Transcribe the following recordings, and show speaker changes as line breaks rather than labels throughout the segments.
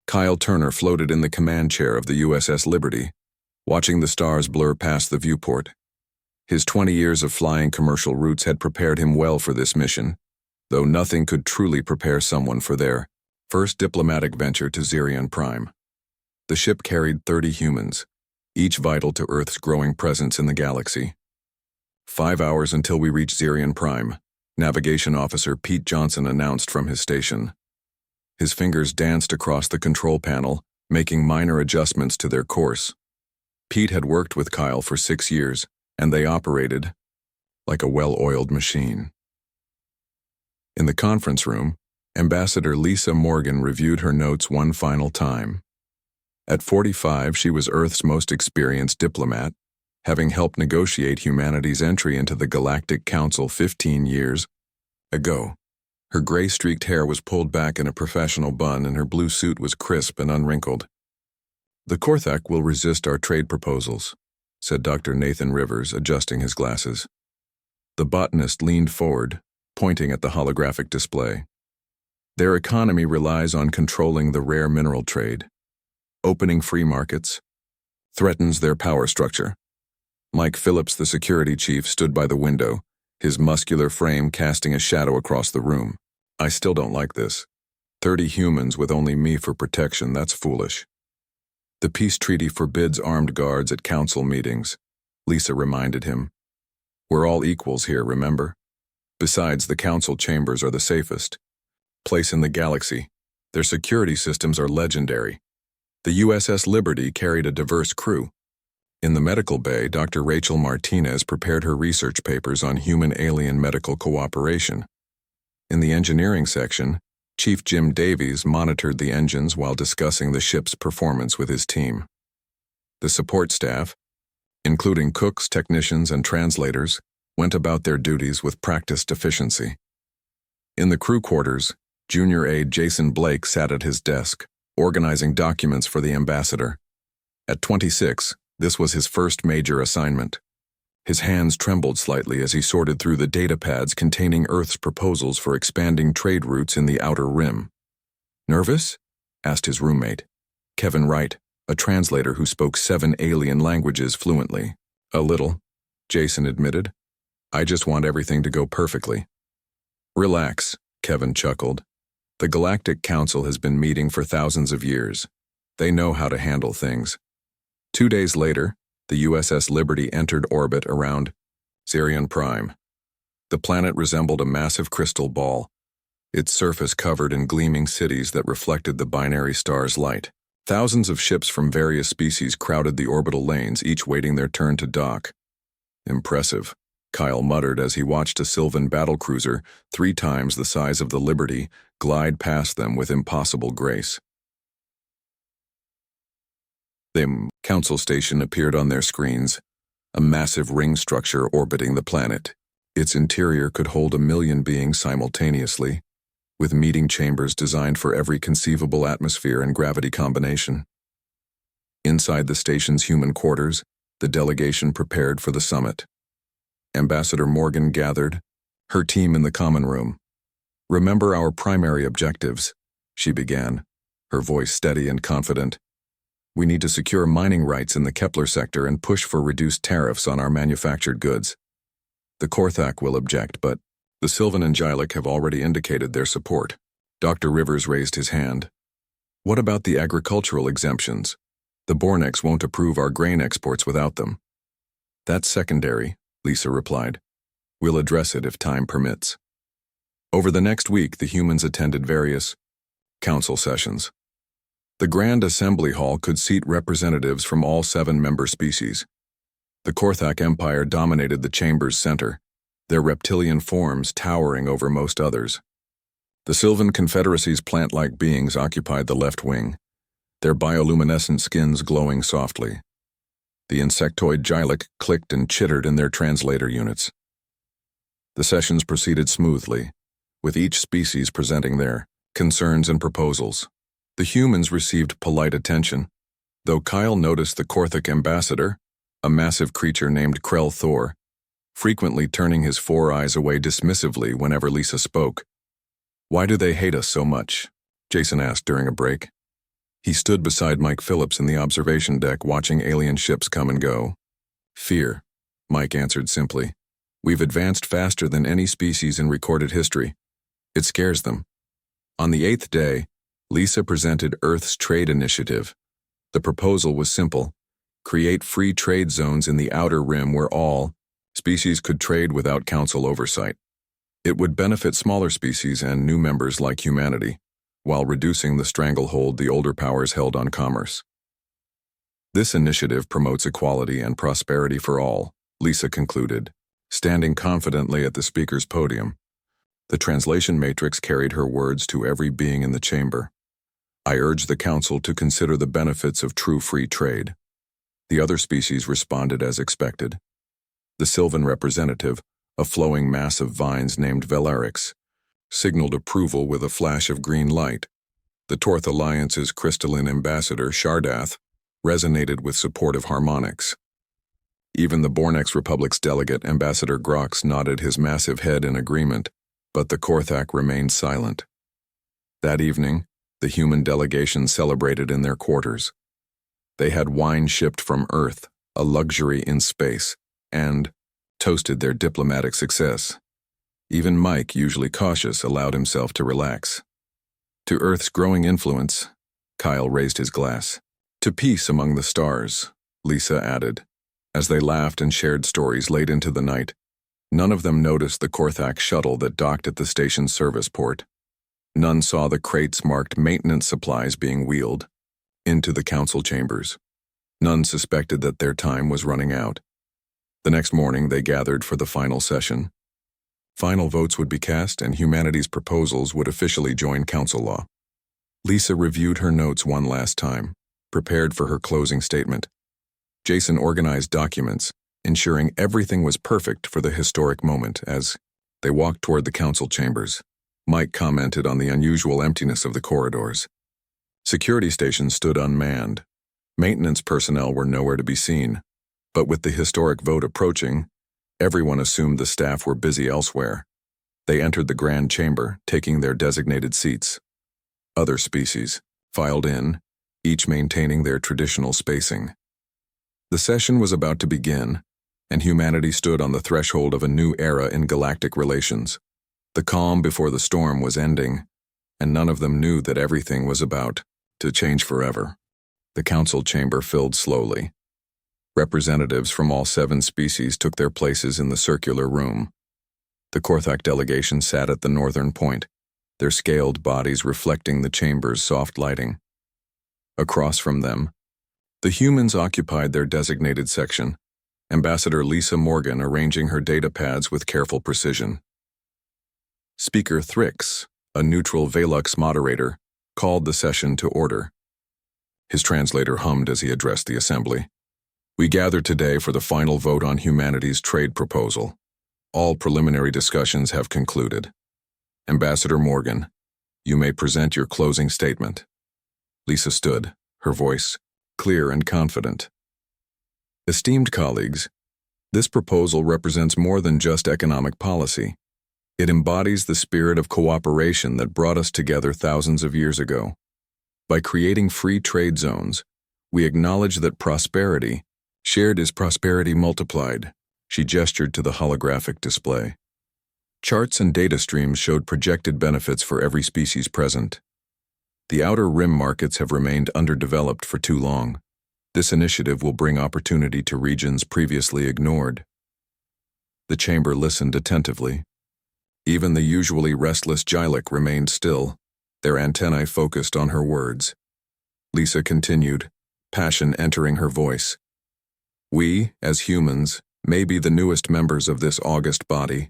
Kyle Turner floated in the command chair of the USS Liberty, watching the stars blur past the viewport. His 20 years of flying commercial routes had prepared him well for this mission, though nothing could truly prepare someone for their first diplomatic venture to Zirion Prime. The ship carried 30 humans, each vital to Earth's growing presence in the galaxy. 5 hours until we reach Zirion Prime, Navigation Officer Pete Johnson announced from his station. His fingers danced across the control panel, making minor adjustments to their course. Pete had worked with Kyle for 6 years, and they operated like a well-oiled machine. In the conference room, Ambassador Lisa Morgan reviewed her notes one final time. At 45, she was Earth's most experienced diplomat, having helped negotiate humanity's entry into the Galactic Council 15 years ago. Her gray-streaked hair was pulled back in a professional bun and her blue suit was crisp and unwrinkled. "The Korthak will resist our trade proposals," said Dr. Nathan Rivers, adjusting his glasses. The botanist leaned forward, pointing at the holographic display. "Their economy relies on controlling the rare mineral trade. Opening free markets threatens their power structure." Mike Phillips, the security chief, stood by the window, his muscular frame casting a shadow across the room. "I still don't like this. 30 humans with only me for protection, that's foolish." "The peace treaty forbids armed guards at council meetings," Lisa reminded him. "We're all equals here, remember? Besides, the council chambers are the safest place in the galaxy. Their security systems are legendary." The USS Liberty carried a diverse crew. In the medical bay, Dr. Rachel Martinez prepared her research papers on human-alien medical cooperation. In the engineering section, Chief Jim Davies monitored the engines while discussing the ship's performance with his team. The support staff, including cooks, technicians, and translators, went about their duties with practiced efficiency. In the crew quarters, junior aide Jason Blake sat at his desk, organizing documents for the ambassador. At 26, this was his first major assignment. His hands trembled slightly as he sorted through the data pads containing Earth's proposals for expanding trade routes in the Outer Rim. "Nervous?" asked his roommate, Kevin Wright, a translator who spoke 7 alien languages fluently. "A little," Jason admitted. "I just want everything to go perfectly." "Relax," Kevin chuckled. "The Galactic Council has been meeting for thousands of years. They know how to handle things." 2 days later, the USS Liberty entered orbit around Zirion Prime. The planet resembled a massive crystal ball, its surface covered in gleaming cities that reflected the binary star's light. Thousands of ships from various species crowded the orbital lanes, each waiting their turn to dock. "Impressive," Kyle muttered as he watched a Sylvan battlecruiser, 3 times the size of the Liberty, glide past them with impossible grace. The council station appeared on their screens, a massive ring structure orbiting the planet. Its interior could hold 1 million beings simultaneously, with meeting chambers designed for every conceivable atmosphere and gravity combination. Inside the station's human quarters, the delegation prepared for the summit. Ambassador Morgan gathered her team in the common room. "Remember our primary objectives," she began, her voice steady and confident. "We need to secure mining rights in the Kepler sector and push for reduced tariffs on our manufactured goods. The Korthak will object, but the Sylvan and Gilek have already indicated their support." Dr. Rivers raised his hand. "What about the agricultural exemptions? The Bornex won't approve our grain exports without them." "That's secondary," Lisa replied. "We'll address it if time permits." Over the next week, the humans attended various council sessions. The Grand Assembly Hall could seat representatives from all 7 member species. The Korthak Empire dominated the chamber's center, their reptilian forms towering over most others. The Sylvan Confederacy's plant-like beings occupied the left wing, their bioluminescent skins glowing softly. The insectoid Gilek clicked and chittered in their translator units. The sessions proceeded smoothly, with each species presenting their concerns and proposals. The humans received polite attention, though Kyle noticed the Korthak ambassador, a massive creature named Krell Thor, frequently turning his 4 eyes away dismissively whenever Lisa spoke. "Why do they hate us so much?" Jason asked during a break. He stood beside Mike Phillips in the observation deck watching alien ships come and go. Fear, Mike answered simply. We've advanced faster than any species in recorded history. It scares them. On the 8th day, Lisa presented Earth's trade initiative. The proposal was simple. Create free trade zones in the outer rim where all species could trade without council oversight. It would benefit smaller species and new members like humanity, while reducing the stranglehold the older powers held on commerce. This initiative promotes equality and prosperity for all, Lisa concluded, standing confidently at the speaker's podium. The translation matrix carried her words to every being in the chamber. I urge the council to consider the benefits of true free trade. The other species responded as expected. The Sylvan representative, a flowing mass of vines named Velarix, signaled approval with a flash of green light. The Torth Alliance's crystalline ambassador, Shardath, resonated with supportive harmonics. Even the Bornex Republic's delegate, Ambassador Grox, nodded his massive head in agreement, but the Korthak remained silent. That evening, the human delegation celebrated in their quarters. They had wine shipped from Earth, a luxury in space, and toasted their diplomatic success. Even Mike, usually cautious, allowed himself to relax. To Earth's growing influence, Kyle raised his glass. To peace among the stars, Lisa added. As they laughed and shared stories late into the night, none of them noticed the Korthak shuttle that docked at the station's service port. None saw the crates marked maintenance supplies being wheeled into the council chambers. None suspected that their time was running out. The next morning, they gathered for the final session. Final votes would be cast, and humanity's proposals would officially join council law. Lisa reviewed her notes one last time, prepared for her closing statement. Jason organized documents, ensuring everything was perfect for the historic moment. As they walked toward the council chambers, Mike commented on the unusual emptiness of the corridors. Security stations stood unmanned. Maintenance personnel were nowhere to be seen. But with the historic vote approaching, everyone assumed the staff were busy elsewhere. They entered the grand chamber, taking their designated seats. Other species filed in, each maintaining their traditional spacing. The session was about to begin, and humanity stood on the threshold of a new era in galactic relations. The calm before the storm was ending, and none of them knew that everything was about to change forever. The council chamber filled slowly. Representatives from all 7 species took their places in the circular room. The Korthak delegation sat at the northern point, their scaled bodies reflecting the chamber's soft lighting. Across from them, the humans occupied their designated section, Ambassador Lisa Morgan arranging her data pads with careful precision. Speaker Thrix, a neutral Velux moderator, called the session to order. His translator hummed as he addressed the assembly. We gather today for the final vote on humanity's trade proposal. All preliminary discussions have concluded. Ambassador Morgan, you may present your closing statement. Lisa stood, her voice clear and confident. Esteemed colleagues, this proposal represents more than just economic policy. It embodies the spirit of cooperation that brought us together thousands of years ago. By creating free trade zones, we acknowledge that prosperity shared is prosperity multiplied. She gestured to the holographic display. Charts and data streams showed projected benefits for every species present. The outer rim markets have remained underdeveloped for too long. This initiative will bring opportunity to regions previously ignored. The chamber listened attentively. Even the usually restless Jylek remained still, their antennae focused on her words. Lisa continued, passion entering her voice. We, as humans, may be the newest members of this august body,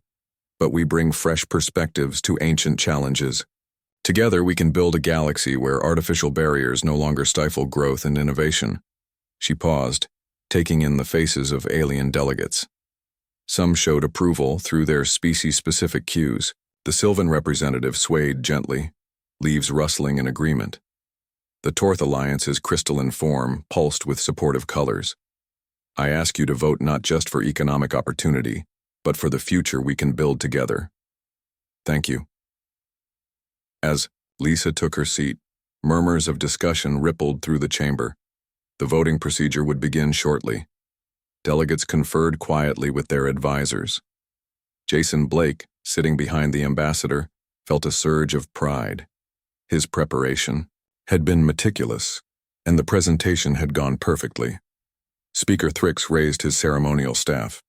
but we bring fresh perspectives to ancient challenges. Together we can build a galaxy where artificial barriers no longer stifle growth and innovation. She paused, taking in the faces of alien delegates. Some showed approval through their species-specific cues. The Sylvan representative swayed gently, leaves rustling in agreement. The Torth Alliance's crystalline form pulsed with supportive colors. I ask you to vote not just for economic opportunity, but for the future we can build together. Thank you. As Lisa took her seat, Murmurs of discussion rippled through the chamber. The voting procedure would begin shortly. Delegates conferred quietly with their advisors. Jason Blake, sitting behind the ambassador, felt a surge of pride. His preparation had been meticulous, and the presentation had gone perfectly. Speaker Thrix raised his ceremonial staff.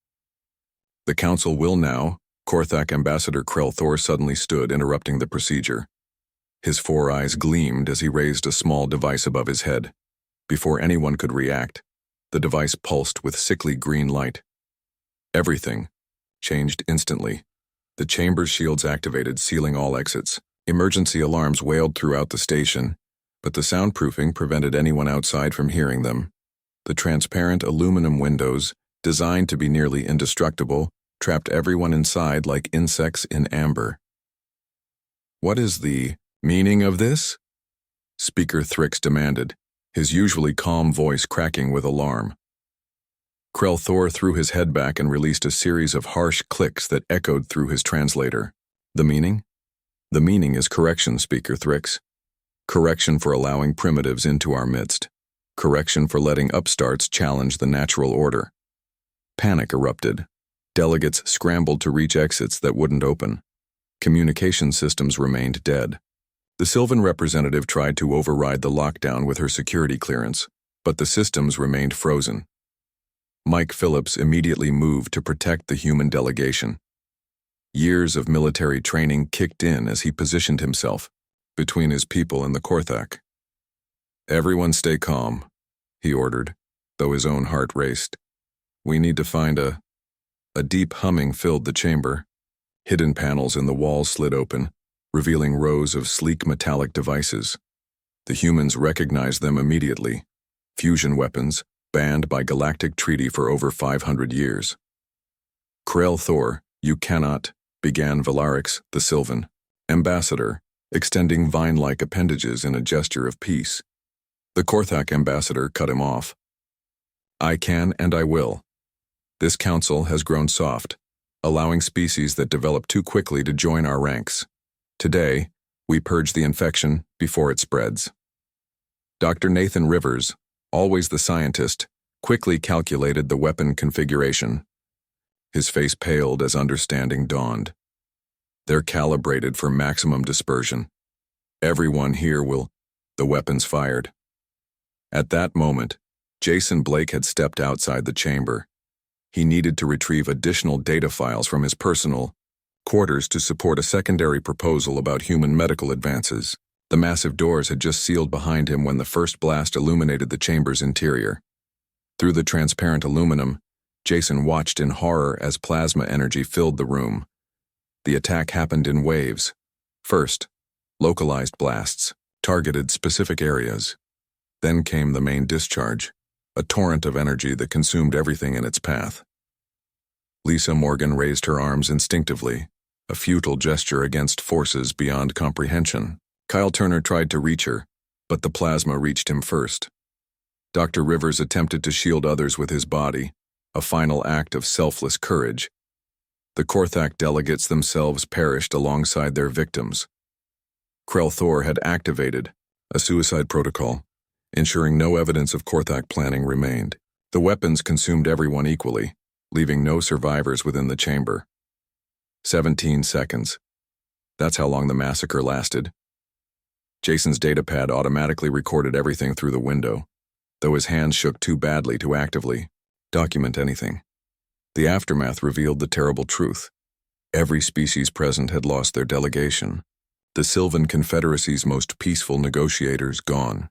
The council will now. Korthak Ambassador Krell Thor suddenly stood, interrupting the procedure. His 4 eyes gleamed as he raised a small device above his head. Before anyone could react, the device pulsed with sickly green light. Everything changed instantly. The chamber's shields activated, sealing all exits. Emergency alarms wailed throughout the station, but the soundproofing prevented anyone outside from hearing them. The transparent aluminum windows, designed to be nearly indestructible, trapped everyone inside like insects in amber. "What is the meaning of this?" Speaker Thrix demanded, his usually calm voice cracking with alarm. Krell Thor threw his head back and released a series of harsh clicks that echoed through his translator. "The meaning? The meaning is correction, Speaker Thrix. Correction for allowing primitives into our midst. Correction for letting upstarts challenge the natural order." Panic erupted. Delegates scrambled to reach exits that wouldn't open. Communication systems remained dead. The Sylvan representative tried to override the lockdown with her security clearance, but the systems remained frozen. Mike Phillips immediately moved to protect the human delegation. Years of military training kicked in as he positioned himself between his people and the Korthak. "Everyone stay calm," he ordered, though his own heart raced. "We need to find a deep humming filled the chamber. Hidden panels in the walls slid open, revealing rows of sleek metallic devices. The humans recognized them immediately. Fusion weapons, banned by galactic treaty for over 500 years. "Krell Thor, you cannot," began Valarix, the Sylvan ambassador, extending vine-like appendages in a gesture of peace. The Korthak ambassador cut him off. "I can and I will. This council has grown soft, allowing species that develop too quickly to join our ranks. Today, we purge the infection before it spreads." Dr. Nathan Rivers, always the scientist, quickly calculated the weapon configuration. His face paled as understanding dawned. "They're calibrated for maximum dispersion. Everyone here will..." The weapons fired. At that moment, Jason Blake had stepped outside the chamber. He needed to retrieve additional data files from his personal quarters to support a secondary proposal about human medical advances. The massive doors had just sealed behind him when the first blast illuminated the chamber's interior. Through the transparent aluminum, Jason watched in horror as plasma energy filled the room. The attack happened in waves. First, localized blasts targeted specific areas. Then came the main discharge, a torrent of energy that consumed everything in its path. Lisa Morgan raised her arms instinctively, a futile gesture against forces beyond comprehension. Kyle Turner tried to reach her, but the plasma reached him first. Dr. Rivers attempted to shield others with his body, a final act of selfless courage. The Korthak delegates themselves perished alongside their victims. Krell Thor had activated a suicide protocol, ensuring no evidence of Korthak planning remained. The weapons consumed everyone equally, leaving no survivors within the chamber. 17 seconds. That's how long the massacre lasted. Jason's datapad automatically recorded everything through the window, though his hands shook too badly to actively document anything. The aftermath revealed the terrible truth. Every species present had lost their delegation. The Sylvan Confederacy's most peaceful negotiators gone.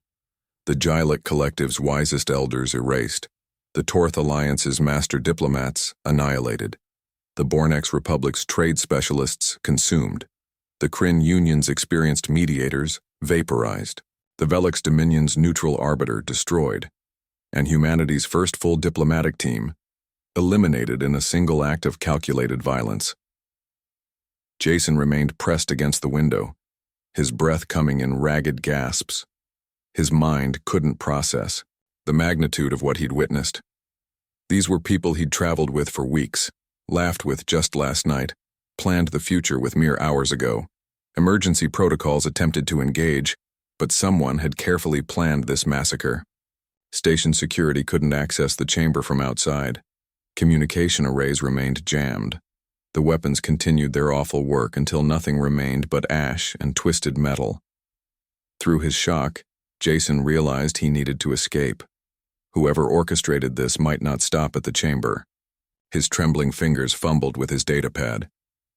The Gylek Collective's wisest elders erased. The Torth Alliance's master diplomats annihilated. The Bornex Republic's trade specialists consumed. The Kryn Union's experienced mediators vaporized. The Velix Dominion's neutral arbiter destroyed. And humanity's first full diplomatic team eliminated in a single act of calculated violence. Jason remained pressed against the window, his breath coming in ragged gasps. His mind couldn't process the magnitude of what he'd witnessed. These were people he'd traveled with for weeks, laughed with just last night, planned the future with mere hours ago. Emergency protocols attempted to engage, But someone had carefully planned this massacre. Station security couldn't access the chamber from outside. Communication arrays remained jammed. The weapons continued their awful work until nothing remained but ash and twisted metal. Through his shock, Jason realized he needed to escape. Whoever orchestrated this might not stop at the chamber. His trembling fingers fumbled with his datapad,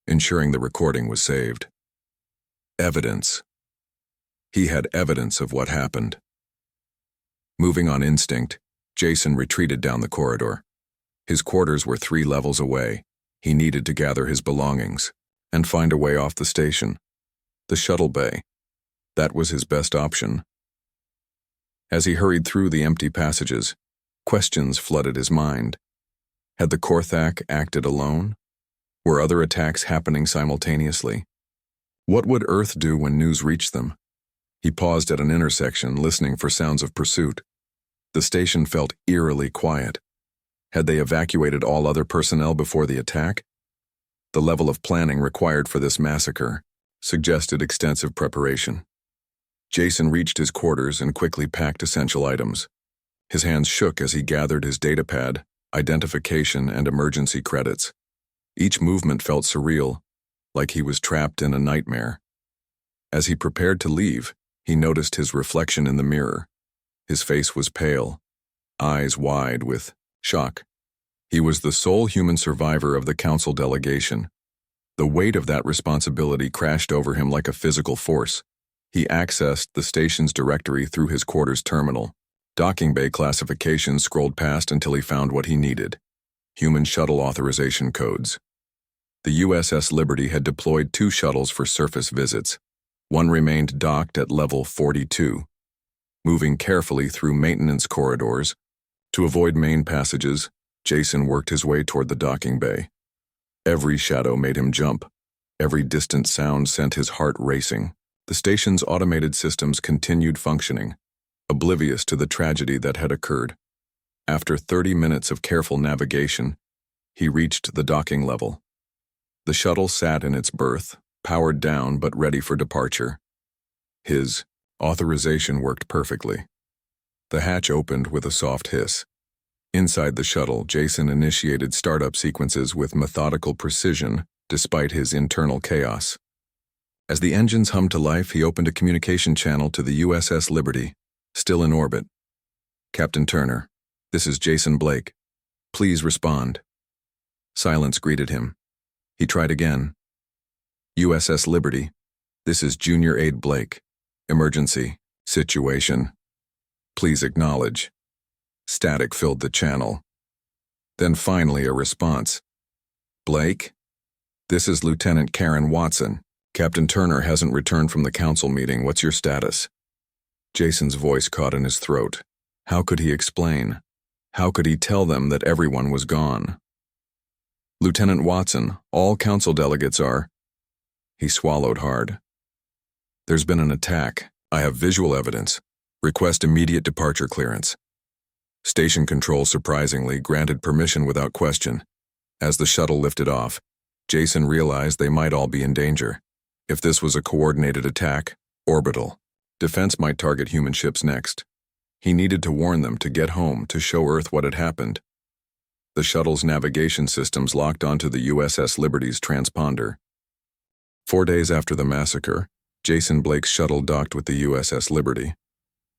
ensuring the recording was saved. Evidence. He had evidence of what happened. Moving on instinct, Jason retreated down the corridor. His quarters were 3 levels away. He needed to gather his belongings and find a way off the station. The shuttle bay. That was his best option. As he hurried through the empty passages, questions flooded his mind. Had the Korthak acted alone? Were other attacks happening simultaneously? What would Earth do when news reached them? He paused at an intersection, listening for sounds of pursuit. The station felt eerily quiet. Had they evacuated all other personnel before the attack? The level of planning required for this massacre suggested extensive preparation. Jason reached his quarters and quickly packed essential items. His hands shook as he gathered his datapad, identification, and emergency credits. Each movement felt surreal, like he was trapped in a nightmare. As he prepared to leave, he noticed his reflection in the mirror. His face was pale, eyes wide with shock. He was the sole human survivor of the council delegation. The weight of that responsibility crashed over him like a physical force. He accessed the station's directory through his quarters terminal. Docking bay classifications scrolled past until he found what he needed: human shuttle authorization codes. The USS Liberty had deployed 2 shuttles for surface visits. One remained docked at level 42. Moving carefully through maintenance corridors, to avoid main passages, Jason worked his way toward the docking bay. Every shadow made him jump. Every distant sound sent his heart racing. The station's automated systems continued functioning, oblivious to the tragedy that had occurred. After 30 minutes of careful navigation, he reached the docking level. The shuttle sat in its berth, powered down but ready for departure. His authorization worked perfectly. The hatch opened with a soft hiss. Inside the shuttle, Jason initiated startup sequences with methodical precision despite his internal chaos. As the engines hummed to life, he opened a communication channel to the USS Liberty, still in orbit. "Captain Turner, this is Jason Blake. Please respond." Silence greeted him. He tried again. "USS Liberty, this is Junior Aide Blake. Emergency situation. Please acknowledge." Static filled the channel. Then finally a response. "Blake? This is Lieutenant Karen Watson. Captain Turner hasn't returned from the council meeting. What's your status?" Jason's voice caught in his throat. How could he explain? How could he tell them that everyone was gone? "Lieutenant Watson, all council delegates are..." He swallowed hard. "There's been an attack. I have visual evidence. Request immediate departure clearance." Station control surprisingly granted permission without question. As the shuttle lifted off, Jason realized they might all be in danger. If this was a coordinated attack, orbital, defense might target human ships next. He needed to warn them to get home to show Earth what had happened. The shuttle's navigation systems locked onto the USS Liberty's transponder. 4 days after the massacre, Jason Blake's shuttle docked with the USS Liberty.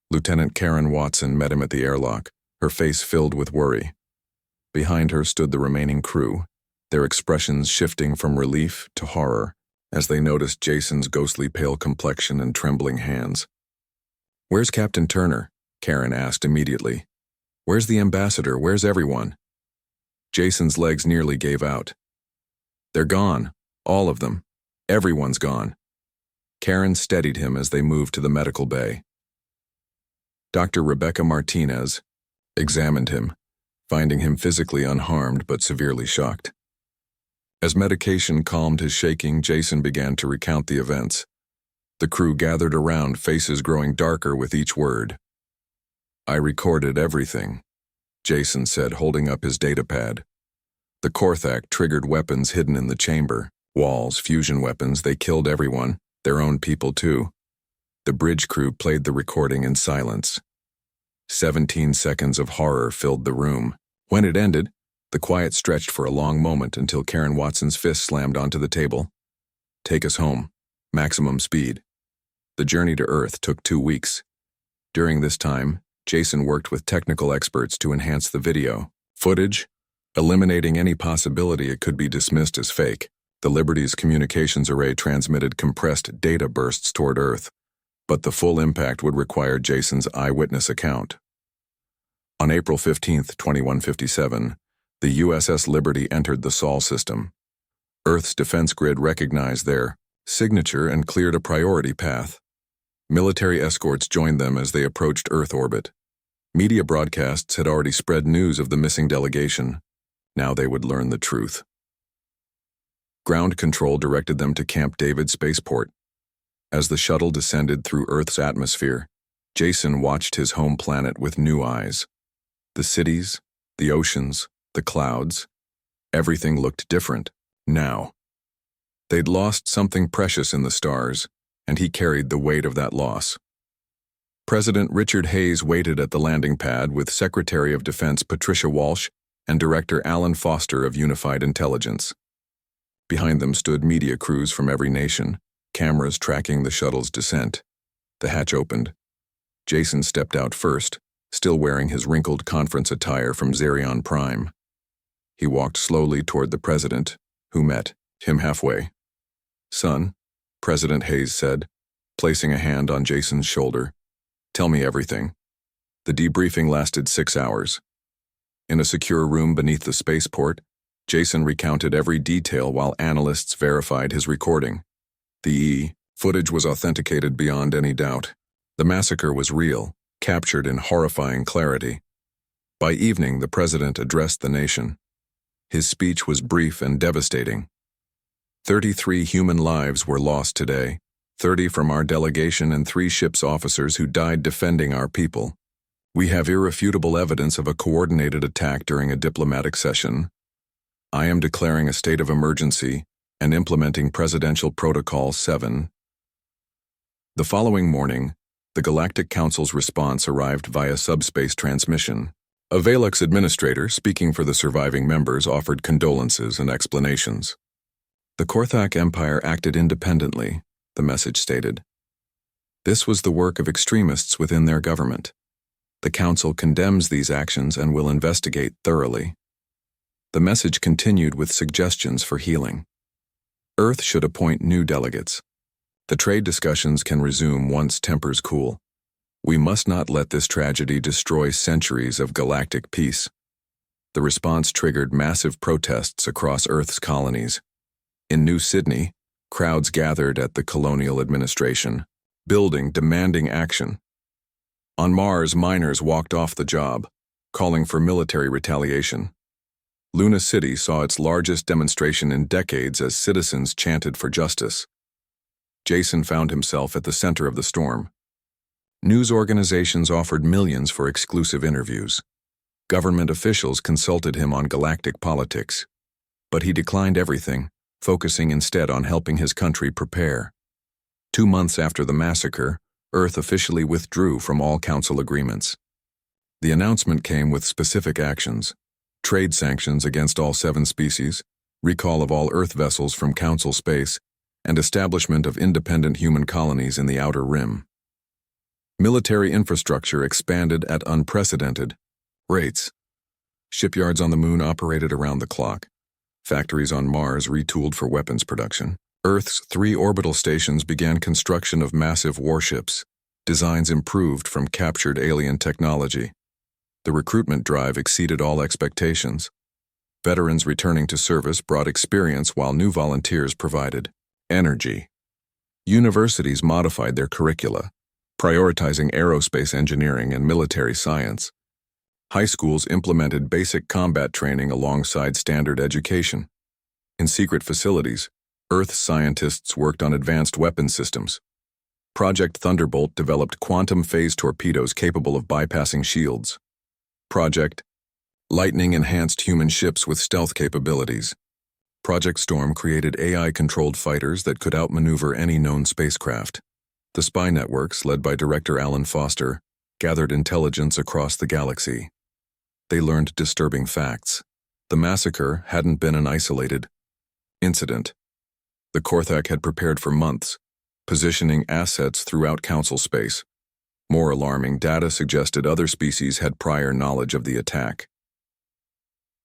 Lieutenant Karen Watson met him at the airlock, her face filled with worry. Behind her stood the remaining crew, their expressions shifting from relief to horror as they noticed Jason's ghostly pale complexion and trembling hands. "Where's Captain Turner?" Karen asked immediately. "Where's the ambassador? Where's everyone?" Jason's legs nearly gave out. "They're gone. All of them. Everyone's gone." Karen steadied him as they moved to the medical bay. Dr. Rebecca Martinez examined him, finding him physically unharmed but severely shocked. As medication calmed his shaking, Jason began to recount the events. The crew gathered around, faces growing darker with each word. "I recorded everything," Jason said, holding up his datapad. "The Korthak triggered weapons hidden in the chamber. Walls, fusion weapons, they killed everyone, their own people too. The bridge crew played the recording in silence. 17 seconds of horror filled the room. When it ended, the quiet stretched for a long moment until Karen Watson's fist slammed onto the table. "Take us home. Maximum speed." The journey to Earth took 2 weeks. During this time, Jason worked with technical experts to enhance the video footage, eliminating any possibility it could be dismissed as fake. The Liberty's communications array transmitted compressed data bursts toward Earth, but the full impact would require Jason's eyewitness account. On April 15, 2157, the USS Liberty entered the Sol system. Earth's defense grid recognized their signature and cleared a priority path. Military escorts joined them as they approached Earth orbit. Media broadcasts had already spread news of the missing delegation. Now they would learn the truth. Ground control directed them to Camp David spaceport. As the shuttle descended through Earth's atmosphere, Jason watched his home planet with new eyes. The cities, the oceans, the clouds, everything looked different now. They'd lost something precious in the stars, and he carried the weight of that loss. President Richard Hayes waited at the landing pad with Secretary of Defense Patricia Walsh and Director Alan Foster of Unified Intelligence. Behind them stood media crews from every nation, cameras tracking the shuttle's descent. The hatch opened. Jason stepped out first, still wearing his wrinkled conference attire from Xerion Prime. He walked slowly toward the president, who met him halfway. "Son," President Hayes said, placing a hand on Jason's shoulder, "tell me everything." The debriefing lasted 6 hours. In a secure room beneath the spaceport, Jason recounted every detail while analysts verified his recording. The footage was authenticated beyond any doubt. The massacre was real, captured in horrifying clarity. By evening, the president addressed the nation. His speech was brief and devastating. 33 human lives were lost today, 30 from our delegation and 3 ship's officers who died defending our people. We have irrefutable evidence of a coordinated attack during a diplomatic session. I am declaring a state of emergency and implementing Presidential Protocol 7. The following morning, the Galactic Council's response arrived via subspace transmission. A Valux administrator, speaking for the surviving members, offered condolences and explanations. The Korthak Empire acted independently, the message stated. This was the work of extremists within their government. The Council condemns these actions and will investigate thoroughly. The message continued with suggestions for healing. Earth should appoint new delegates. The trade discussions can resume once tempers cool. We must not let this tragedy destroy centuries of galactic peace. The response triggered massive protests across Earth's colonies. In New Sydney, crowds gathered at the Colonial Administration building demanding action. On Mars, miners walked off the job, calling for military retaliation. Luna City saw its largest demonstration in decades as citizens chanted for justice. Jason found himself at the center of the storm. News organizations offered millions for exclusive interviews. Government officials consulted him on galactic politics. But he declined everything, focusing instead on helping his country prepare. 2 months after the massacre, Earth officially withdrew from all Council agreements. The announcement came with specific actions: trade sanctions against all 7 species, recall of all Earth vessels from Council space, and establishment of independent human colonies in the Outer Rim. Military infrastructure expanded at unprecedented rates. Shipyards on the Moon operated around the clock. Factories on Mars retooled for weapons production. Earth's 3 orbital stations began construction of massive warships, designs improved from captured alien technology. The recruitment drive exceeded all expectations. Veterans returning to service brought experience while new volunteers provided energy. Universities modified their curricula, prioritizing aerospace engineering and military science. High schools implemented basic combat training alongside standard education. In secret facilities, Earth scientists worked on advanced weapon systems. Project Thunderbolt developed quantum phase torpedoes capable of bypassing shields. Project Lightning enhanced human ships with stealth capabilities. Project Storm created AI-controlled fighters that could outmaneuver any known spacecraft. The spy networks, led by Director Alan Foster, gathered intelligence across the galaxy. They learned disturbing facts. The massacre hadn't been an isolated incident. The Korthak had prepared for months, positioning assets throughout Council space. More alarming data suggested other species had prior knowledge of the attack.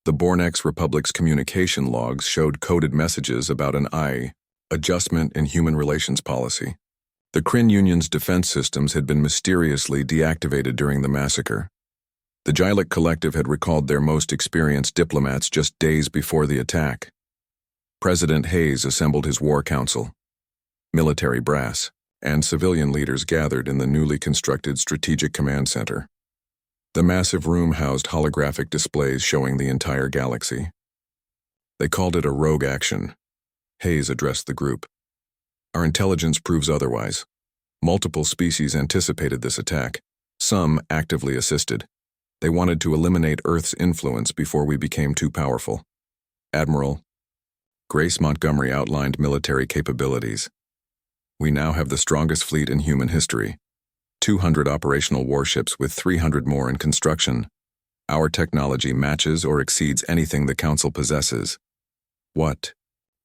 The Bornex Republic's communication logs showed coded messages about an adjustment in human relations policy. The Kryn Union's defense systems had been mysteriously deactivated during the massacre. The Gilek Collective had recalled their most experienced diplomats just days before the attack. President Hayes assembled his war council. Military brass and civilian leaders gathered in the newly constructed Strategic Command Center. The massive room housed holographic displays showing the entire galaxy. They called it a rogue action. Hayes addressed the group. Our intelligence proves otherwise. Multiple species anticipated this attack. Some actively assisted. They wanted to eliminate Earth's influence before we became too powerful. Admiral Grace Montgomery outlined military capabilities. We now have the strongest fleet in human history. 200 operational warships with 300 more in construction. Our technology matches or exceeds anything the Council possesses. What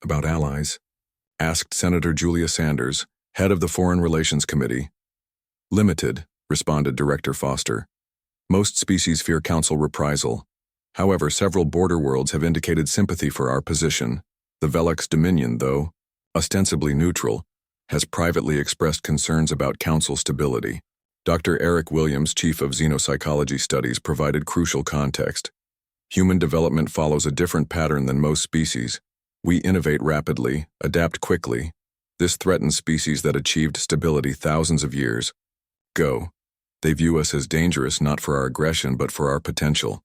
about allies? Asked Senator Julia Sanders, head of the Foreign Relations Committee. Limited, responded Director Foster. Most species fear Council reprisal. However, several border worlds have indicated sympathy for our position. The Velux Dominion, though ostensibly neutral, has privately expressed concerns about Council stability. Dr. Eric Williams, chief of Xenopsychology Studies, provided crucial context. Human development follows a different pattern than most species. We innovate rapidly, adapt quickly. This threatens species that achieved stability thousands of years ago. They view us as dangerous not for our aggression but for our potential.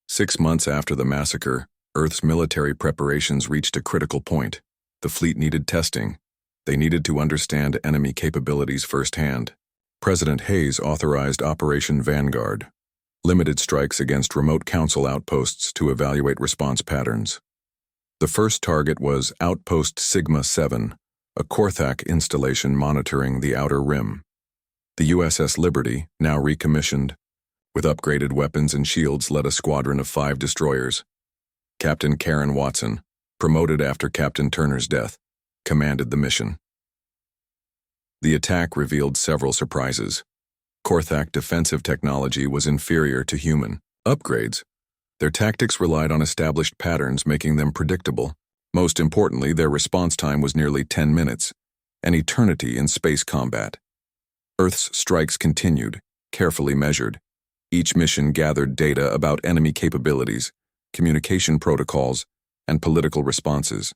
6 months after the massacre, Earth's military preparations reached a critical point. The fleet needed testing. They needed to understand enemy capabilities firsthand. President Hayes authorized Operation Vanguard, limited strikes against remote Council outposts to evaluate response patterns. The first target was Outpost Sigma 7, a Korthak installation monitoring the Outer Rim. The USS Liberty, now recommissioned, with upgraded weapons and shields, led a squadron of 5 destroyers. Captain Karen Watson, promoted after Captain Turner's death, commanded the mission. The attack revealed several surprises. Korthak defensive technology was inferior to human upgrades. Their tactics relied on established patterns, making them predictable. Most importantly, their response time was nearly 10 minutes, an eternity in space combat. Earth's strikes continued, carefully measured. Each mission gathered data about enemy capabilities, communication protocols, and political responses.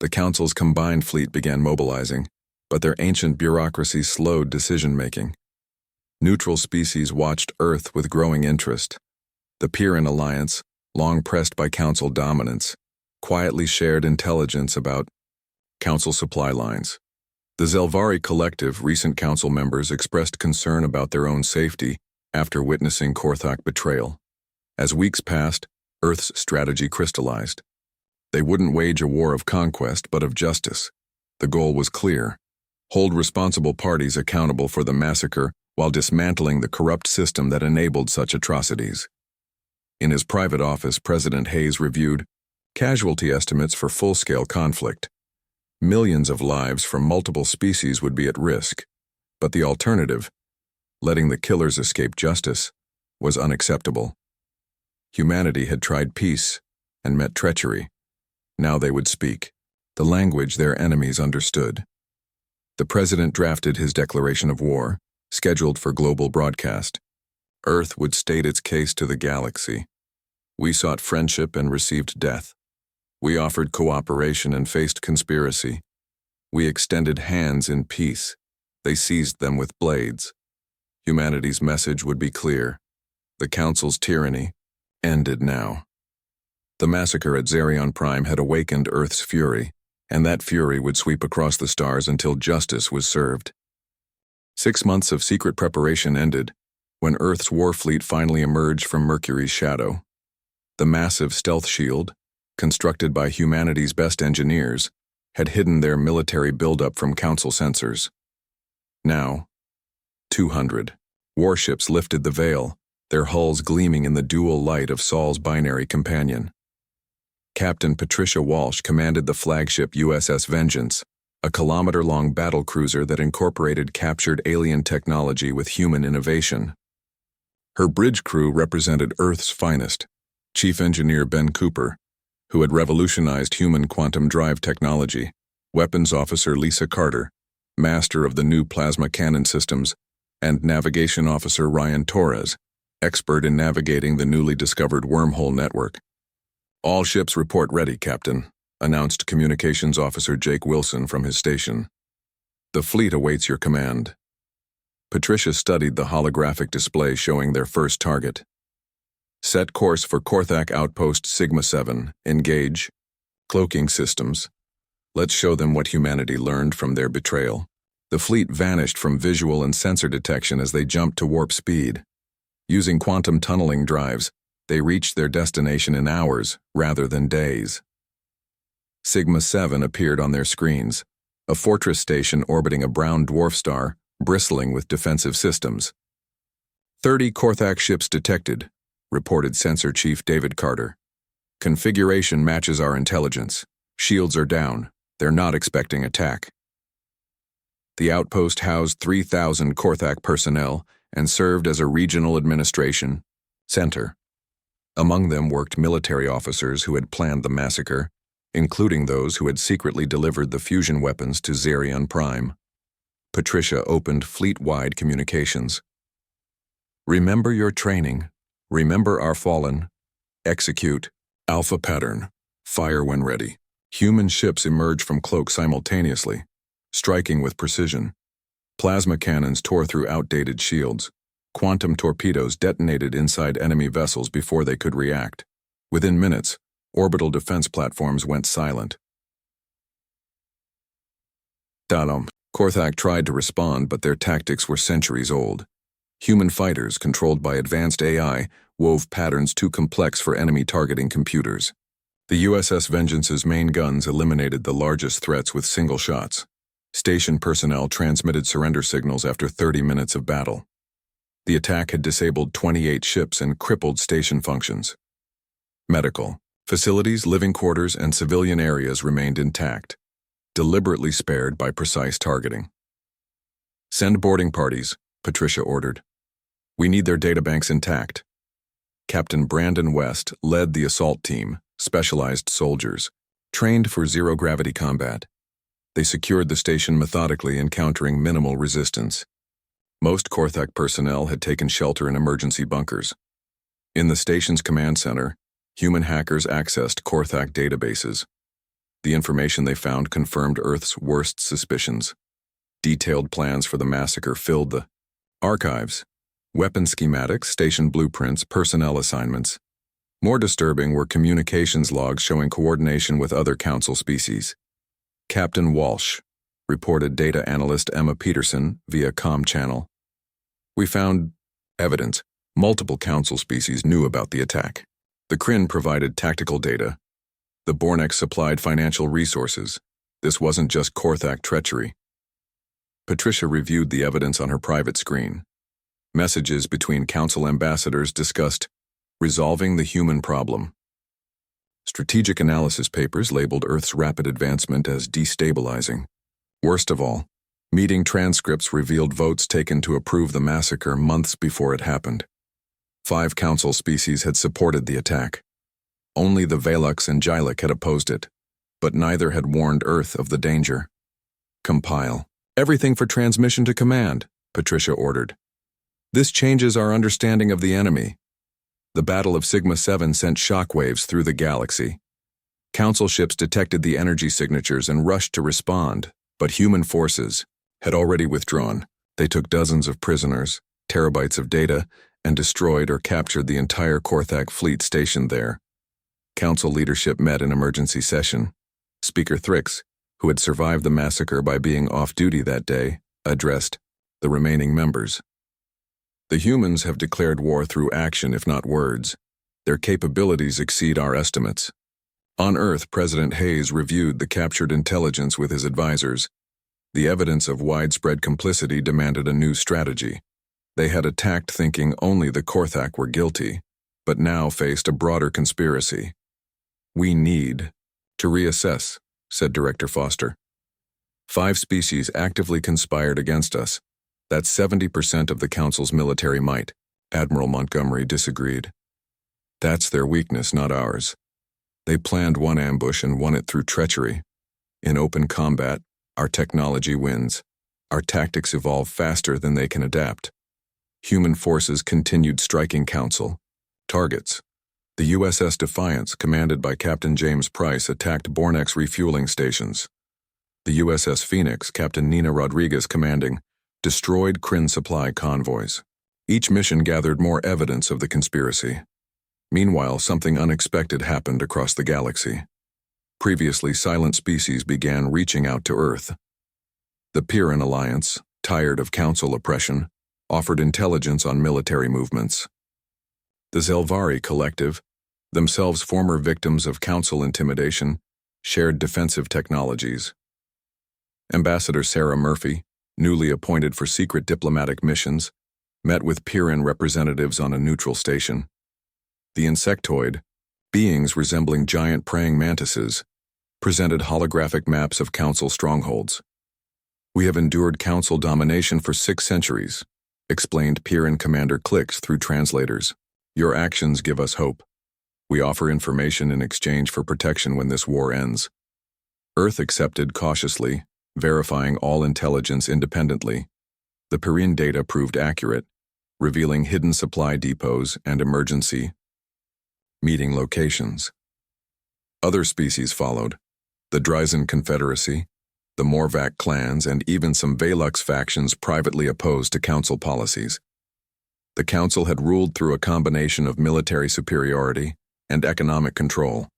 The Council's combined fleet began mobilizing, but their ancient bureaucracy slowed decision-making. Neutral species watched Earth with growing interest. The Piran Alliance, long pressed by Council dominance, quietly shared intelligence about Council supply lines. The Zelvari Collective, recent Council members, expressed concern about their own safety after witnessing Korthak betrayal. As weeks passed, Earth's strategy crystallized. They wouldn't wage a war of conquest, but of justice. The goal was clear: hold responsible parties accountable for the massacre while dismantling the corrupt system that enabled such atrocities. In his private office, President Hayes reviewed casualty estimates for full-scale conflict. Millions of lives from multiple species would be at risk, but the alternative, letting the killers escape justice, was unacceptable. Humanity had tried peace and met treachery. Now they would speak the language their enemies understood. The president drafted his declaration of war, scheduled for global broadcast. Earth would state its case to the galaxy. We sought friendship and received death. We offered cooperation and faced conspiracy. We extended hands in peace. They seized them with blades. Humanity's message would be clear. The Council's tyranny ended now. The massacre at Xerion Prime had awakened Earth's fury, and that fury would sweep across the stars until justice was served. 6 months of secret preparation ended when Earth's war fleet finally emerged from Mercury's shadow. The massive stealth shield, constructed by humanity's best engineers, had hidden their military buildup from Council sensors. Now, 200. Warships lifted the veil, their hulls gleaming in the dual light of Saul's binary companion. Captain Patricia Walsh commanded the flagship USVengeance, a kilometer-long battlecruiser that incorporated captured alien technology with human innovation. Her bridge crew represented Earth's finest, Chief Engineer Ben Cooper, who had revolutionized human quantum drive technology, Weapons Officer Lisa Carter, master of the new plasma cannon systems, and Navigation Officer Ryan Torres, expert in navigating the newly discovered wormhole network. "All ships report ready, Captain," announced Communications Officer Jake Wilson from his station. "The fleet awaits your command." Patricia studied the holographic display showing their first target. "Set course for Korthak Outpost Sigma 7. Engage. Cloaking systems. Let's show them what humanity learned from their betrayal." The fleet vanished from visual and sensor detection as they jumped to warp speed. Using quantum tunneling drives, they reached their destination in hours rather than days. Sigma 7 appeared on their screens, a fortress station orbiting a brown dwarf star, bristling with defensive systems. 30 Korthak ships detected, reported Sensor Chief David Carter. "Configuration matches our intelligence. Shields are down. They're not expecting attack." The outpost housed 3,000 Korthak personnel and served as a regional administration center. Among them worked military officers who had planned the massacre, including those who had secretly delivered the fusion weapons to Xerion Prime. Patricia opened fleet-wide communications. "Remember your training. Remember our fallen. Execute. Alpha pattern. Fire when ready." Human ships emerged from cloak simultaneously, striking with precision. Plasma cannons tore through outdated shields. Quantum torpedoes detonated inside enemy vessels before they could react. Within minutes, orbital defense platforms went silent. Korthak tried to respond, but their tactics were centuries old. Human fighters, controlled by advanced AI, wove patterns too complex for enemy targeting computers. The USVengeance's main guns eliminated the largest threats with single shots. Station personnel transmitted surrender signals after 30 minutes of battle. The attack had disabled 28 ships and crippled station functions. Medical facilities, living quarters, and civilian areas remained intact, deliberately spared by precise targeting. "Send boarding parties," Patricia ordered. "We need their databanks intact." Captain Brandon West led the assault team, specialized soldiers, trained for zero-gravity combat. They secured the station methodically, encountering minimal resistance. Most Korthak personnel had taken shelter in emergency bunkers. In the station's command center, human hackers accessed Korthak databases. The information they found confirmed Earth's worst suspicions. Detailed plans for the massacre filled the archives: weapon schematics, station blueprints, personnel assignments. More disturbing were communications logs showing coordination with other Council species. Captain Walsh reported data analyst Emma Peterson via comm channel. "We found evidence. Multiple Council species knew about the attack. The Kryn provided tactical data. The Bornex supplied financial resources. This wasn't just Korthak treachery." Patricia reviewed the evidence on her private screen. Messages between Council ambassadors discussed resolving the human problem. Strategic analysis papers labeled Earth's rapid advancement as destabilizing. Worst of all, meeting transcripts revealed votes taken to approve the massacre months before it happened. 5 Council species had supported the attack. Only the Velux and Jylak had opposed it, but neither had warned Earth of the danger. "Compile everything for transmission to command," Patricia ordered. "This changes our understanding of the enemy." The Battle of Sigma 7 sent shockwaves through the galaxy. Council ships detected the energy signatures and rushed to respond, but human forces had already withdrawn. They took dozens of prisoners, terabytes of data, and destroyed or captured the entire Korthak fleet stationed there. Council leadership met in emergency session. Speaker Thrix, who had survived the massacre by being off-duty that day, addressed the remaining members. "The humans have declared war through action, if not words. Their capabilities exceed our estimates." On Earth, President Hayes reviewed the captured intelligence with his advisors. The evidence of widespread complicity demanded a new strategy. They had attacked thinking only the Korthak were guilty, but now faced a broader conspiracy. "We need to reassess," said Director Foster. 5 species actively conspired against us. That's 70% of the Council's military might. Admiral Montgomery disagreed. "That's their weakness, not ours. They planned one ambush and won it through treachery. In open combat, our technology wins. Our tactics evolve faster than they can adapt." Human forces continued striking Council targets. The USS Defiance, commanded by Captain James Price, attacked Bornex refueling stations. The USS Phoenix, Captain Nina Rodriguez commanding, destroyed Kryn supply convoys. Each mission gathered more evidence of the conspiracy. Meanwhile, something unexpected happened across the galaxy. Previously silent species began reaching out to Earth. The Piran Alliance, tired of Council oppression, offered intelligence on military movements. The Zelvari Collective, themselves former victims of Council intimidation, shared defensive technologies. Ambassador Sarah Murphy, newly appointed for secret diplomatic missions, met with Piran representatives on a neutral station. The Insectoid, beings resembling giant praying mantises, presented holographic maps of Council strongholds. "We have endured Council domination for 6 centuries, explained Piran Commander Clix through translators. "Your actions give us hope. We offer information in exchange for protection when this war ends." Earth accepted cautiously, verifying all intelligence independently. The Piran data proved accurate, revealing hidden supply depots and emergency meeting locations. Other species followed: the Dryzen Confederacy, the Morvac clans, and even some Velux factions privately opposed to Council policies. The Council had ruled through a combination of military superiority and economic control.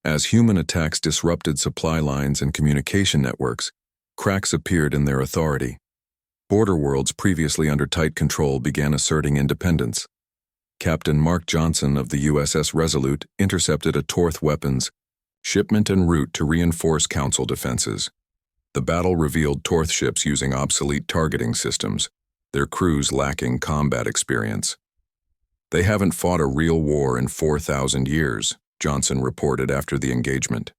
As human attacks disrupted supply lines and communication networks, cracks appeared in their authority. Border worlds previously under tight control began asserting independence. Captain Mark Johnson of the USS Resolute intercepted a Torth weapons shipment en route to reinforce Council defenses. The battle revealed Torth ships using obsolete targeting systems, their crews lacking combat experience. "They haven't fought a real war in 4,000 years, Johnson reported after the engagement.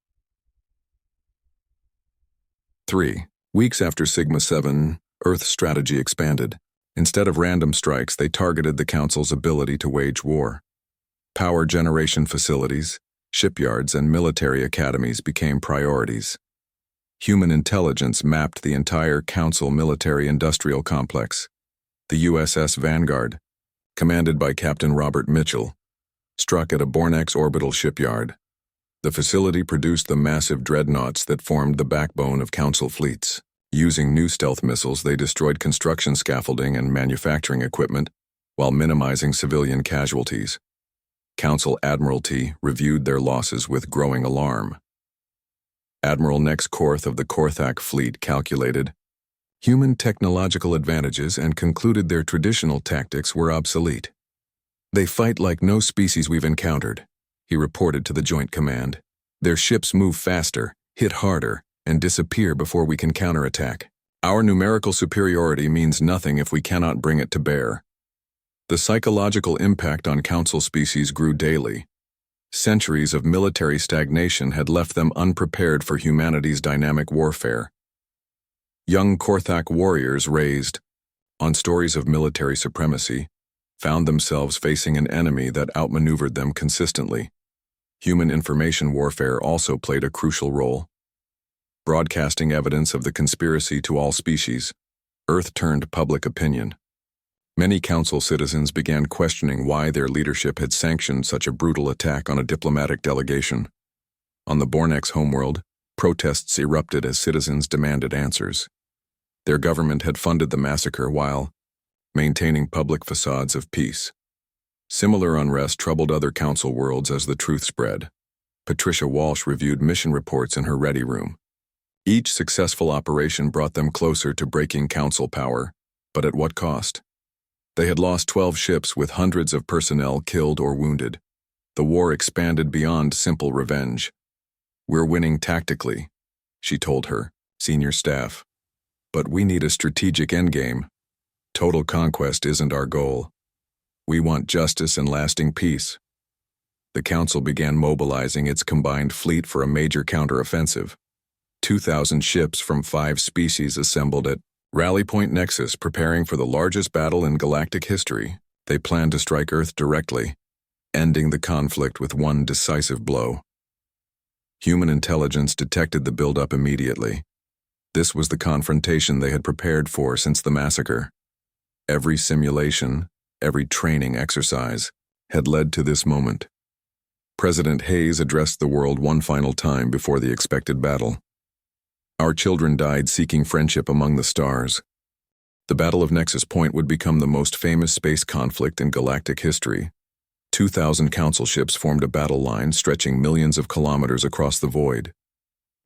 3 weeks after Sigma-7, Earth's strategy expanded. Instead of random strikes, they targeted the Council's ability to wage war. Power generation facilities, shipyards, and military academies became priorities. Human intelligence mapped the entire Council military-industrial complex. The USS Vanguard, commanded by Captain Robert Mitchell, struck at a Bornex orbital shipyard. The facility produced the massive dreadnoughts that formed the backbone of Council fleets. Using new stealth missiles, they destroyed construction scaffolding and manufacturing equipment while minimizing civilian casualties. Council Admiralty reviewed their losses with growing alarm. Admiral Nex Korth of the Korthak fleet calculated human technological advantages and concluded their traditional tactics were obsolete. "They fight like no species we've encountered," he reported to the Joint Command. "Their ships move faster, hit harder, and disappear before we can counterattack. Our numerical superiority means nothing if we cannot bring it to bear." The psychological impact on Council species grew daily. Centuries of military stagnation had left them unprepared for humanity's dynamic warfare. Young Korthak warriors raised on stories of military supremacy found themselves facing an enemy that outmaneuvered them consistently. Human information warfare also played a crucial role. Broadcasting evidence of the conspiracy to all species, Earth turned public opinion. Many Council citizens began questioning why their leadership had sanctioned such a brutal attack on a diplomatic delegation. On the Bornex homeworld, protests erupted as citizens demanded answers. Their government had funded the massacre while maintaining public facades of peace. Similar unrest troubled other Council worlds as the truth spread. Patricia Walsh reviewed mission reports in her ready room. Each successful operation brought them closer to breaking Council power, but at what cost? They had lost 12 ships with hundreds of personnel killed or wounded. The war expanded beyond simple revenge. "We're winning tactically," she told her senior staff. But we need a strategic endgame. Total conquest isn't our goal. We want justice and lasting peace. The Council began mobilizing its combined fleet for a major counteroffensive. 2,000 ships from 5 species assembled at Rally Point Nexus, preparing for the largest battle in galactic history. They planned to strike Earth directly, ending the conflict with one decisive blow. Human intelligence detected the buildup immediately. This was the confrontation they had prepared for since the massacre. Every simulation, every training exercise, had led to this moment. President Hayes addressed the world one final time before the expected battle. Our children died seeking friendship among the stars. The Battle of Nexus Point would become the most famous space conflict in galactic history. 2,000 council ships formed a battle line stretching millions of kilometers across the void.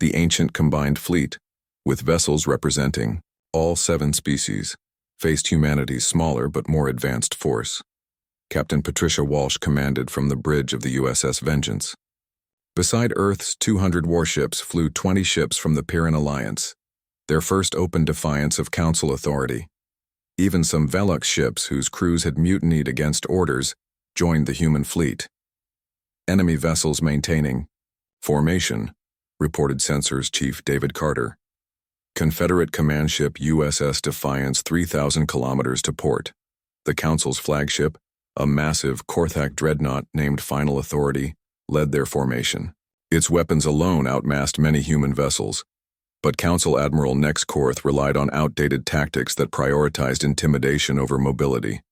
The ancient combined fleet, with vessels representing all 7 species, faced humanity's smaller but more advanced force. Captain Patricia Walsh commanded from the bridge of the USVengeance. Beside Earth's 200 warships flew 20 ships from the Piran Alliance, their first open defiance of Council authority. Even some Velux ships whose crews had mutinied against orders joined the human fleet. Enemy vessels maintaining formation, reported Sensors Chief David Carter. Confederate command ship USS Defiance 3,000 kilometers to port. The Council's flagship, a massive Korthak dreadnought named Final Authority, led their formation. Its weapons alone outmassed many human vessels, but Council Admiral Nex Korth relied on outdated tactics that prioritized intimidation over mobility.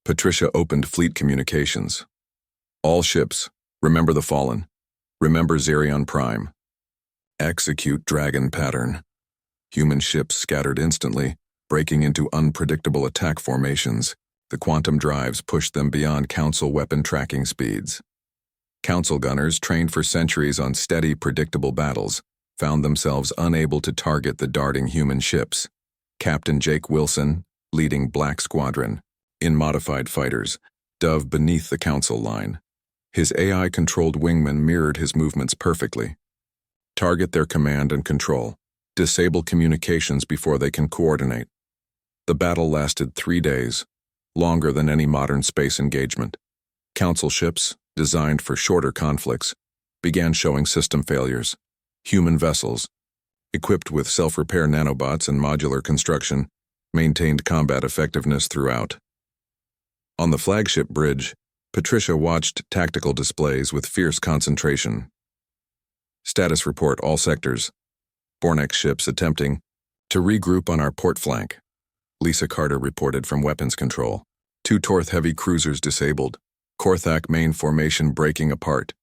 Patricia opened fleet communications. All ships, remember the Fallen. Remember Xerion Prime. Execute Dragon Pattern. Human ships scattered instantly, breaking into unpredictable attack formations. The quantum drives pushed them beyond Council weapon tracking speeds. Council gunners, trained for centuries on steady, predictable battles, found themselves unable to target the darting human ships. Captain Jake Wilson, leading Black Squadron, in modified fighters, dove beneath the Council line. His AI-controlled wingman mirrored his movements perfectly. Target their command and control. Disable communications before they can coordinate. The battle lasted 3 days, longer than any modern space engagement. Council ships, designed for shorter conflicts, began showing system failures. Human vessels, equipped with self-repair nanobots and modular construction, maintained combat effectiveness throughout. On the flagship bridge, Patricia watched tactical displays with fierce concentration. Status report all sectors. Bornex ships attempting to regroup on our port flank. Lisa Carter reported from weapons control. 2 Torth heavy cruisers disabled. Korthak main formation breaking apart.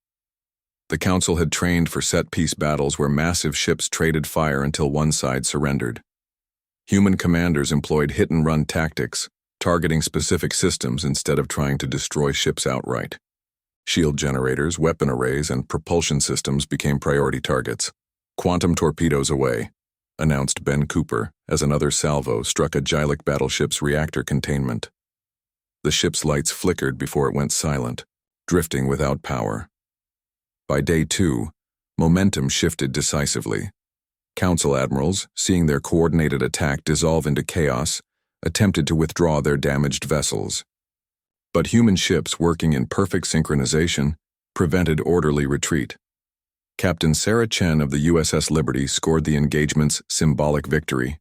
The Council had trained for set-piece battles where massive ships traded fire until one side surrendered. Human commanders employed hit-and-run tactics, targeting specific systems instead of trying to destroy ships outright. Shield generators, weapon arrays, and propulsion systems became priority targets. Quantum torpedoes away, announced Ben Cooper as another salvo struck a Gilic battleship's reactor containment. The ship's lights flickered before it went silent, drifting without power. By day 2, momentum shifted decisively. Council admirals, seeing their coordinated attack dissolve into chaos, attempted to withdraw their damaged vessels. But human ships working in perfect synchronization prevented orderly retreat. Captain Sarah Chen of the USS Liberty scored the engagement's symbolic victory.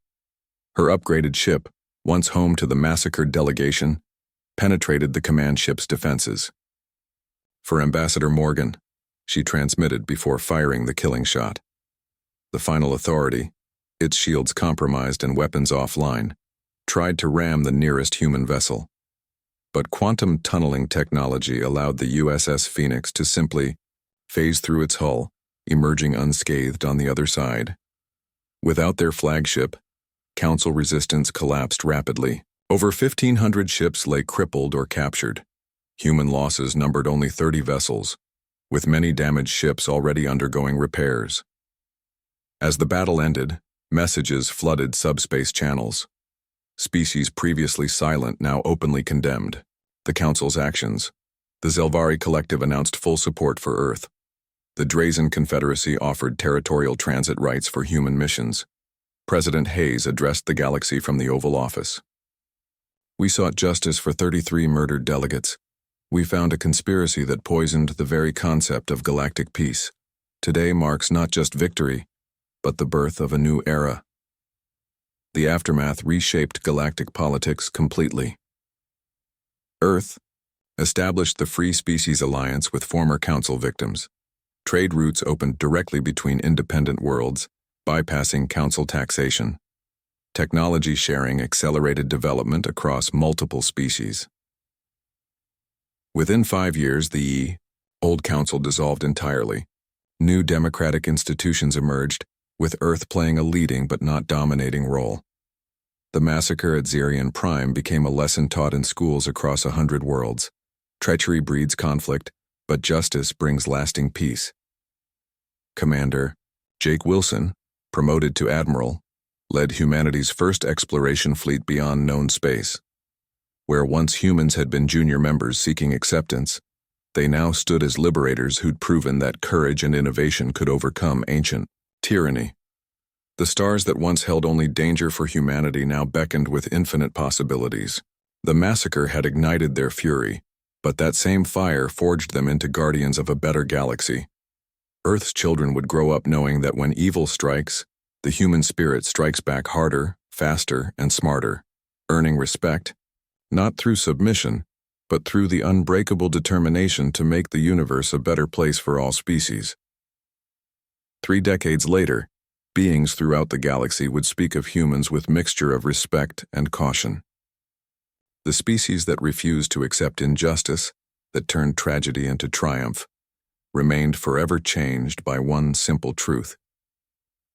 Her upgraded ship, once home to the massacred delegation, penetrated the command ship's defenses. For Ambassador Morgan, she transmitted before firing the killing shot. The Final Authority, its shields compromised and weapons offline, tried to ram the nearest human vessel. But quantum tunneling technology allowed the USS Phoenix to simply phase through its hull, emerging unscathed on the other side. Without their flagship, Council resistance collapsed rapidly. Over 1,500 ships lay crippled or captured. Human losses numbered only 30 vessels, with many damaged ships already undergoing repairs. As the battle ended, messages flooded subspace channels. Species previously silent now openly condemned the Council's actions. The Zelvari Collective announced full support for Earth. The Drazen Confederacy offered territorial transit rights for human missions. President Hayes addressed the galaxy from the Oval Office. We sought justice for 33 murdered delegates. We found a conspiracy that poisoned the very concept of galactic peace. Today marks not just victory, but the birth of a new era. The aftermath reshaped galactic politics completely. Earth established the Free Species Alliance with former Council victims. Trade routes opened directly between independent worlds, bypassing Council taxation. Technology sharing accelerated development across multiple species. Within 5 years, the old Council dissolved entirely. New democratic institutions emerged, with Earth playing a leading but not dominating role. The massacre at Zerion Prime became a lesson taught in schools across 100 worlds. Treachery breeds conflict, but justice brings lasting peace. Commander Jake Wilson, promoted to Admiral, led humanity's first exploration fleet beyond known space. Where once humans had been junior members seeking acceptance, they now stood as liberators who'd proven that courage and innovation could overcome ancient tyranny. The stars that once held only danger for humanity now beckoned with infinite possibilities. The massacre had ignited their fury, but that same fire forged them into guardians of a better galaxy. Earth's children would grow up knowing that when evil strikes, the human spirit strikes back harder, faster, and smarter, earning respect, not through submission, but through the unbreakable determination to make the universe a better place for all species. 3 decades later, beings throughout the galaxy would speak of humans with mixture of respect and caution. The species that refused to accept injustice, that turned tragedy into triumph, remained forever changed by one simple truth.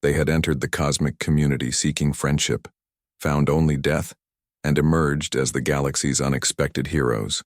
They had entered the cosmic community seeking friendship, found only death, and emerged as the galaxy's unexpected heroes.